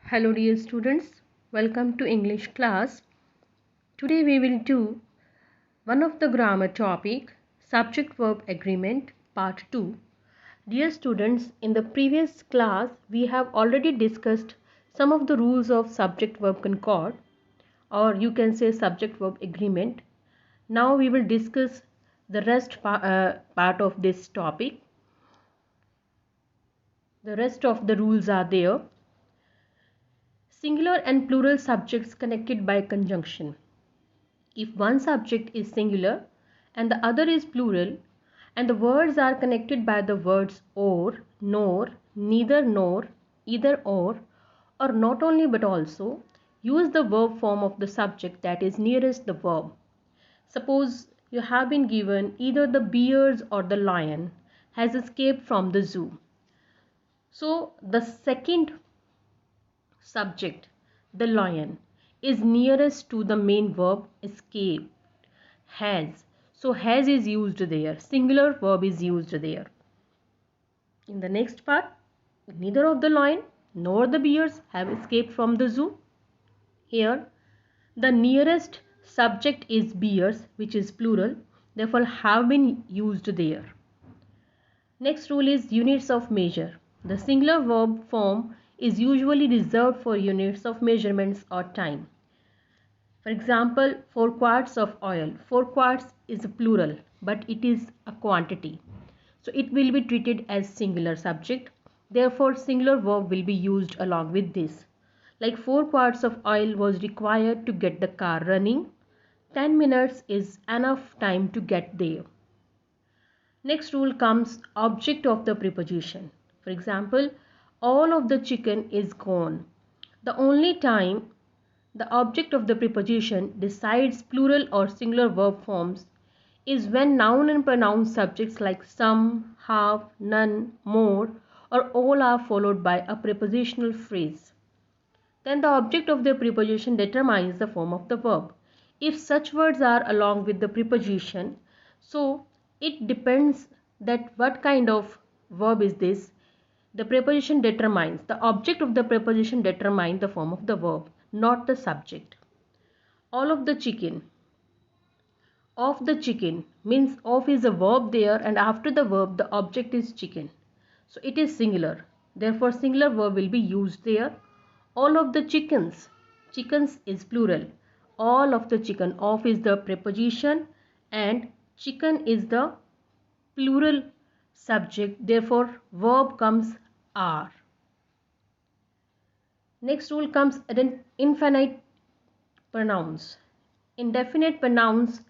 Hello dear students, welcome to English class. Today we will do one of the grammar topic, subject verb agreement part 2. Dear students, in the previous class we have already discussed some of the rules of subject verb concord, or you can say subject verb agreement. Now we will discuss the rest part of this topic. The rest of the rules are there. Singular and plural subjects connected by conjunction. If one subject is singular and the other is plural and the words are connected by the words or, nor, neither nor, either or not only but also, use the verb form of the subject that is nearest the verb. Suppose you have been given either the bears or the lion has escaped from the zoo. So the second subject, the lion, is nearest to the main verb escape, has. So has is used there, singular verb is used there. In the next part, neither of the lion nor the bears have escaped from the zoo. Here the nearest subject is bears, which is plural, therefore have been used there. Next rule is units of measure. The singular verb form is usually reserved for units of measurements or time. For example, 4 quarts of oil. 4 quarts is a plural, but it is a quantity. So it will be treated as singular subject. Therefore, singular verb will be used along with this. Like 4 quarts of oil was required to get the car running. 10 minutes is enough time to get there. Next rule comes object of the preposition. For example, all of the chicken is gone. The only time the object of the preposition decides plural or singular verb forms is when noun and pronoun subjects like some, half, none, more or all are followed by a prepositional phrase. Then the object of the preposition determines the form of the verb. If such words are along with the preposition, so it depends that what kind of verb is this. The preposition determines, the object of the preposition determines the form of the verb, not the subject. All of the chicken. Of the chicken means of is a verb there, and after the verb the object is chicken. So it is singular. Therefore singular verb will be used there. All of the chickens. Chickens is plural. All of the chicken. Of is the preposition and chicken is the plural subject. Therefore verb comes are. Next rule comes infinite pronouns. Indefinite pronouns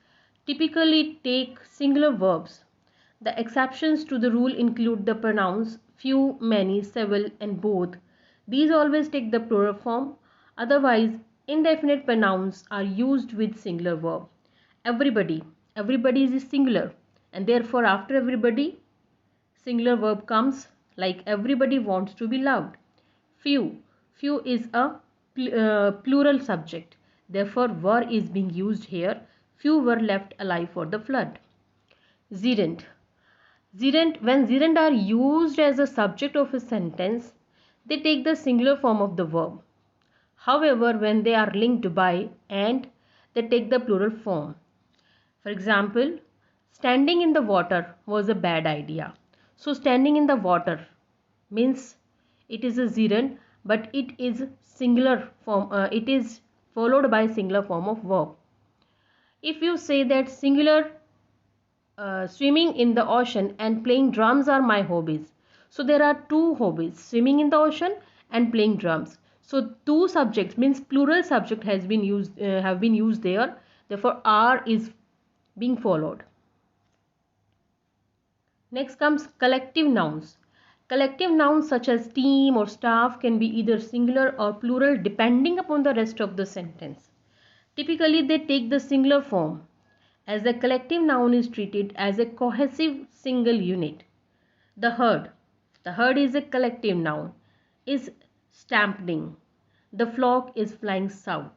typically take singular verbs. The exceptions to the rule include the pronouns few, many, several and both. These always take the plural form. Otherwise, indefinite pronouns are used with singular verb. Everybody. Everybody is singular, and therefore after everybody, singular verb comes, like everybody wants to be loved. Few. Few is a plural subject. Therefore were is being used here. Few were left alive for the flood. Gerund. When gerund are used as a subject of a sentence, they take the singular form of the verb. However, when they are linked by and, they take the plural form. For example, standing in the water was a bad idea. So standing in the water means it is a gerund, but it is singular form. It is followed by singular form of verb. If you say that singular swimming in the ocean and playing drums are my hobbies, so there are two hobbies, swimming in the ocean and playing drums. So two subjects means plural subject has been used have been used there. Therefore are is being followed. Next comes collective nouns. Collective nouns such as team or staff can be either singular or plural depending upon the rest of the sentence. Typically they take the singular form, as a collective noun is treated as a cohesive single unit. The herd. The herd is a collective noun, is stampeding. The flock is flying south.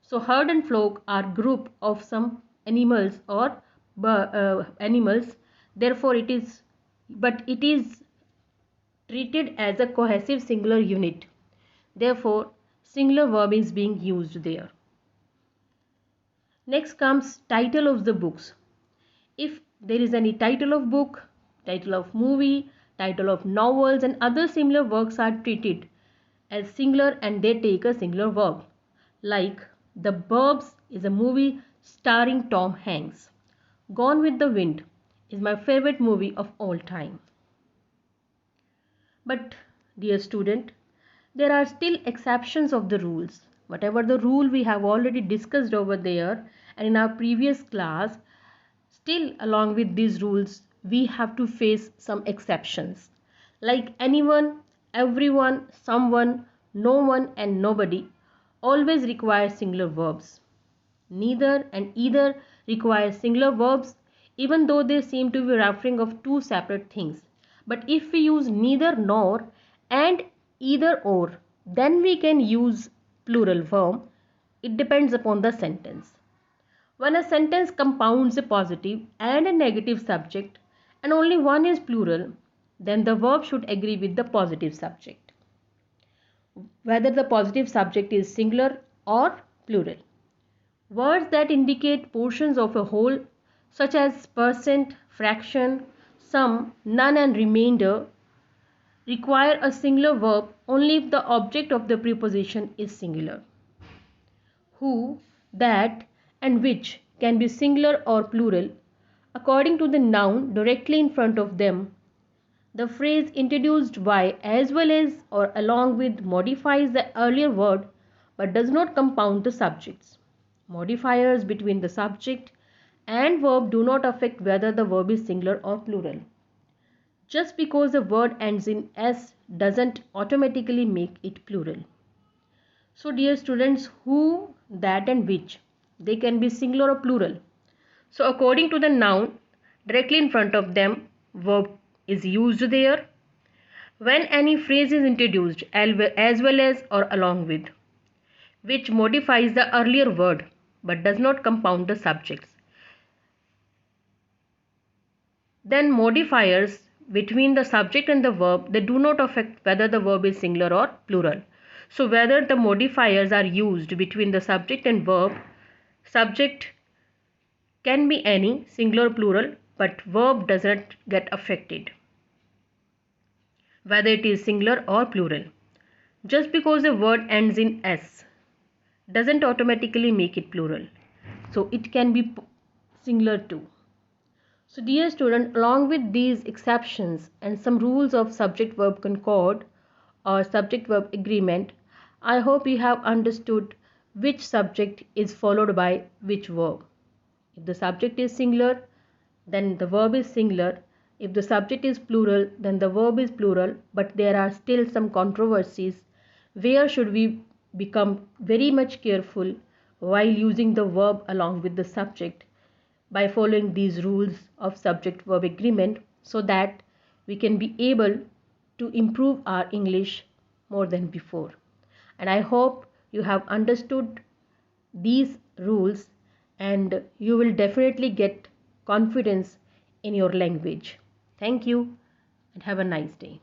So herd and flock are group of some animals or animals. Therefore it is treated as a cohesive singular unit. Therefore, singular verb is being used there. Next comes title of the books. If there is any title of book, title of movie, title of novels and other similar works are treated as singular and they take a singular verb. Like The Burbs is a movie starring Tom Hanks. Gone with the Wind is my favorite movie of all time. But dear student, there are still exceptions of the rules. Whatever the rule we have already discussed over there and in our previous class, still along with these rules we have to face some exceptions. Like anyone, everyone, someone, no one and nobody always require singular verbs. Neither and either require singular verbs even though they seem to be referring of two separate things. But if we use neither nor and either or, then we can use plural form. It depends upon the sentence. When a sentence compounds a positive and a negative subject and only one is plural, then the verb should agree with the positive subject, whether the positive subject is singular or plural. Words that indicate portions of a whole, such as percent, fraction, sum, none and remainder, require a singular verb only if the object of the preposition is singular. Who, that and which can be singular or plural according to the noun directly in front of them. The phrase introduced by as well as or along with modifies the earlier word but does not compound the subjects. Modifiers between the subject and verb do not affect whether the verb is singular or plural. Just because the word ends in s doesn't automatically make it plural. So dear students, who, that and which, they can be singular or plural. So according to the noun directly in front of them, verb is used there. When any phrase is introduced as well as or along with, which modifies the earlier word but does not compound the subjects, then modifiers between the subject and the verb, they do not affect whether the verb is singular or plural. So whether the modifiers are used between the subject and verb, subject can be any, singular or plural, but verb doesn't get affected whether it is singular or plural. Just because a word ends in s doesn't automatically make it plural. So it can be singular too. So dear student, along with these exceptions and some rules of subject-verb concord or subject-verb agreement, I hope you have understood which subject is followed by which verb. If the subject is singular, then the verb is singular. If the subject is plural, then the verb is plural. But there are still some controversies. Where should we become very much careful while using the verb along with the subject by following these rules of subject-verb agreement so that we can be able to improve our English more than before. And I hope you have understood these rules and you will definitely get confidence in your language. Thank you and have a nice day.